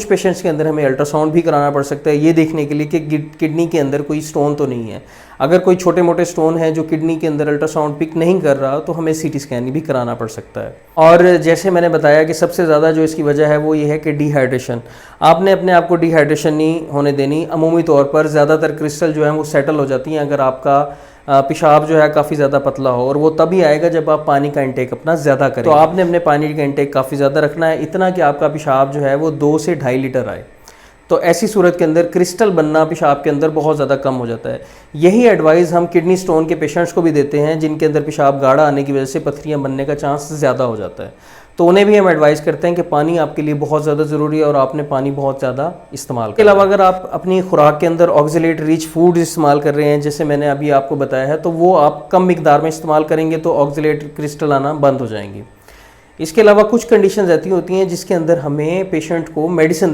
कुछ पेशेंट्स के अंदर हमें अल्ट्रासाउंड भी कराना पड़ सकता है ये देखने के लिए कि किडनी के अंदर कोई स्टोन तो नहीं है। अगर कोई छोटे मोटे स्टोन है जो किडनी के अंदर अल्ट्रासाउंड पिक नहीं कर रहा तो हमें सीटी स्कैन भी कराना पड़ सकता है। और जैसे मैंने बताया कि सबसे ज़्यादा जो इसकी वजह है वो ये है कि डिहाइड्रेशन। आपने अपने आप को डिहाइड्रेशन नहीं होने देनी। अमूमी तौर पर ज़्यादातर क्रिस्टल जो है वो सेटल हो जाती हैं अगर आपका पेशाब जो है काफ़ी ज़्यादा पतला हो, और वो तभी आएगा जब आप पानी का इंटेक अपना ज़्यादा करें। तो आपने अपने पानी का इंटेक काफ़ी ज़्यादा रखना है, इतना कि आपका पेशाब जो है वो 2 से 2.5 लीटर आए। तो ऐसी सूरत के अंदर क्रिस्टल बनना पेशाब के अंदर बहुत ज़्यादा कम हो जाता है। यही एडवाइस हम किडनी स्टोन के पेशेंट्स को भी देते हैं जिनके अंदर पेशाब गाढ़ा आने की वजह से पथरियाँ बनने का चांस ज़्यादा हो जाता है। तो उन्हें भी हम एडवाइस करते हैं कि पानी आपके लिए बहुत ज़्यादा ज़रूरी है और आपने पानी बहुत ज़्यादा इस्तेमाल के अलावा अगर आप अपनी खुराक के अंदर ऑक्जेलेट रिच फूड इस्तेमाल कर रहे हैं, जैसे मैंने अभी आपको बताया है, तो वो आप कम मिकदार में इस्तेमाल करेंगे तो ऑक्जेलेट क्रिस्टल आना बंद हो जाएंगी। इसके अलावा कुछ कंडीशंस ऐसी होती हैं जिसके अंदर हमें पेशेंट को मेडिसिन